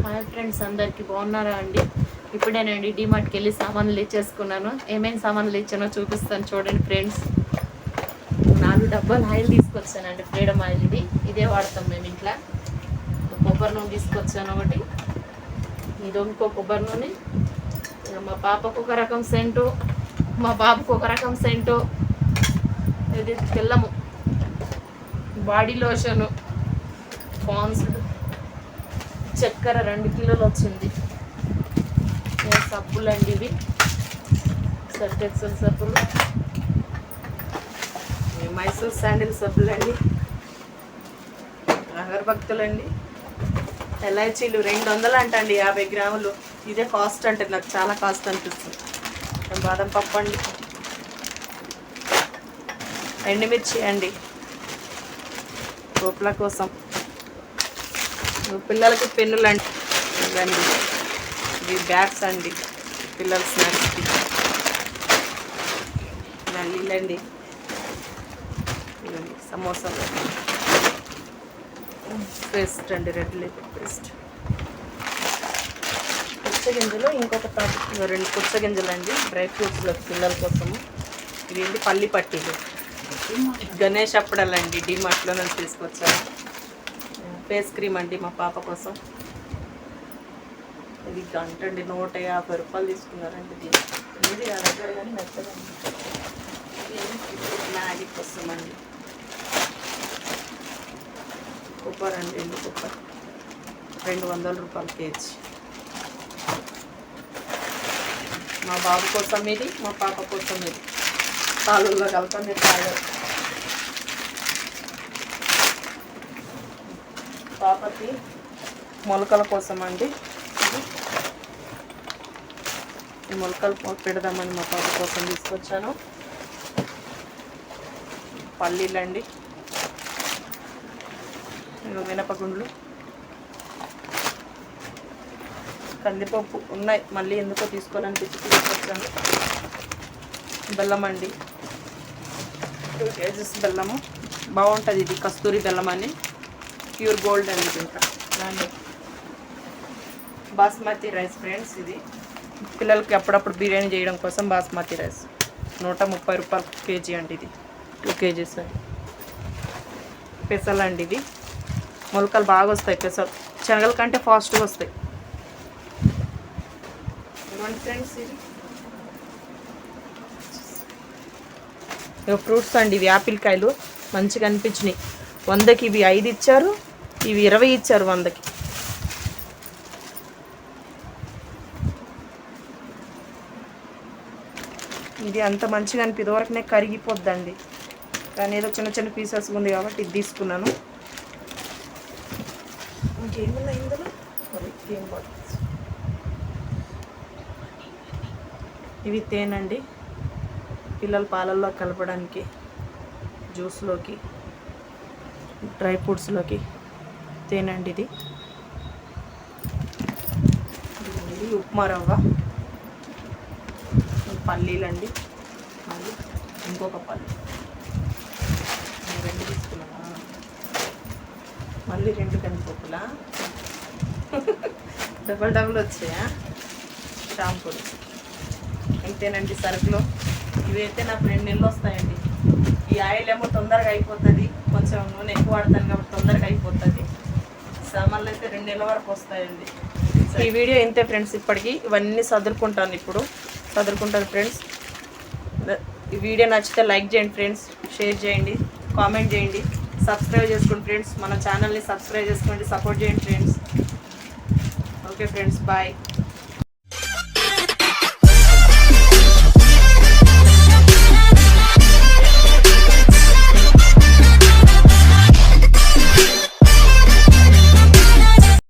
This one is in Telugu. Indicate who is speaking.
Speaker 1: హాయ్ ఫ్రెండ్స్, అందరికీ బాగున్నారా అండి? ఇప్పుడేనండి డీమార్ట్కి వెళ్ళి సామాన్లు ఇచ్చేసుకున్నాను. ఏమేమి సామాన్లు ఇచ్చానో చూపిస్తాను చూడండి ఫ్రెండ్స్. 4 డబ్బాలు ఆయిల్ తీసుకొచ్చానండి, ఫ్రీడమ్ ఆయిల్. ఇదే వాడతాం మేము ఇంట్లో. కొబ్బరి నూనె తీసుకొచ్చాను ఒకటి, ఇది ఇంకో కొబ్బరి నూనె. మా పాపకు ఒక రకం సెంటు, మా బాబుకు ఒక రకం సెంటు. ఇది తెల్లము బాడీ లోషను, పాన్స్, చక్కెర 2 కిలోలు వచ్చింది. సబ్బులు అండి, ఇవి సర్ఫ్ ఎక్సెల్ సబ్బులు, మైసూర్ శాండిల్ సబ్బులు అండి, అగరబత్తులు అండి, ఎలాచీలు 200 అంటండి, 50 గ్రాములు. ఇదే కాస్ట్ అంటే నాకు చాలా కాస్ట్ అనిపిస్తుంది. బాదం పప్పు అండి, ఎండుమిర్చి అండి గోపుల కోసం, పిల్లలకి పెన్నులు అండి, ఇవ్వండి. ఇవి బ్యాగ్స్ అండి పిల్లల స్నాక్స్కి, నల్లీలండి, ఇవ్వండి సమోసాలు, పేస్ట్ అండి, రెడ్ లేబుల్ పేస్ట్, పుచ్చగింజలు, ఇంకొక 2 పుచ్చగింజలు అండి, డ్రై ఫ్రూట్స్లో పిల్లల కోసము. ఇవి పల్లి పట్టీలు, గణేష్ అప్పడాలండి, డీమార్ట్లో నేను తీసుకొచ్చాను. ఫేస్ క్రీమ్ అండి మా పాప కోసం. ఇది గంటండి 150 రూపాయలు తీసుకున్నారండి. ఇది నా దగ్గర కానీ మెత్తదండి. మ్యాగీ కోసం అండి, కొబ్బరి అండి, ఎండు కొబ్బరి 200 రూపాయలు కేజీ. మా బాబు కోసం ఇది, మా పాప కోసం ఇది. పాలల్లో కలుపుకొని తాగారు. పాపకి మొలకల కోసం అండి, ఈ మొలకలు పెడదామని మా పాప కోసం తీసుకొచ్చాను. పల్లీలండి, మినపగుండ్లు, కందిపప్పు ఉన్నాయి, మళ్ళీ ఎందుకో తీసుకోవాలనిపించి తీసుకొచ్చాను. బెల్లం అండి, 2 కేజీస్ బెల్లము. బాగుంటుంది ఇది, కస్తూరి బెల్లం అని, ప్యూర్ గోల్డ్ అండి. ఇంకా దాన్ని బాస్మతి రైస్ ఫ్రెండ్స్, ఇది పిల్లలకి అప్పుడప్పుడు బిర్యానీ చేయడం కోసం బాస్మతి రైస్ 130 రూపాయలు కేజీ అండి. ఇది 2 కేజీస్ అండి. పెసలు అండి, ఇవి మొలకలు బాగా వస్తాయి. పెసలు శనగల కంటే ఫాస్ట్గా వస్తాయి. ఫ్రెండ్స్ ఇవి ఫ్రూట్స్ అండి, ఇవి యాపిల్ కాయలు మంచిగా అనిపించినాయి. 100కి ఇవి 5 ఇచ్చారు, ఇవి 20 ఇచ్చారు 100కి. ఇది అంత మంచిగా అనిపి ఇదివరకునే కరిగిపోద్దండి, కానీ ఏదో చిన్న చిన్న పీసెస్ ఉంది కాబట్టి ఇది తీసుకున్నాను. ఇంకేమున్నాయి ఇందులో? ఇవి తేనండి, పిల్లల పాలల్లో కలపడానికి, జ్యూస్లోకి, డ్రై ఫ్రూట్స్లోకి తేనండి. ఇది ఉప్మా రవ్వ, పల్లీలండి, మళ్ళీ ఇంకొక పల్లి 2 తీసుకున్నా, మళ్ళీ 2 కందిపప్పులా డబల్ వచ్చాయా. షాంపూలు అంతేనండి సరుకులు. ఇవైతే నాకు 2 నెలలు వస్తాయండి. ఈ ఆయిల్ ఏమో తొందరగా అయిపోతుంది, కొంచెం నూనె ఎక్కువ వాడతాను కాబట్టి తొందరగా అయిపోతుంది. సామాన్లు అయితే 2 నెలల వరకు వస్తాయండి. ఈ వీడియో ఇంతే ఫ్రెండ్స్. ఇప్పటికి ఇవన్నీ సదురుకుంటాను, ఇప్పుడు సదురుకుంటాను ఫ్రెండ్స్. ఈ వీడియో నచ్చితే లైక్ చేయండి ఫ్రెండ్స్, షేర్ చేయండి, కామెంట్ చేయండి, సబ్స్క్రైబ్ చేసుకోండి ఫ్రెండ్స్. మన ఛానల్ని సబ్స్క్రైబ్ చేసుకోండి, సపోర్ట్ చేయండి ఫ్రెండ్స్. Okay friends, bye.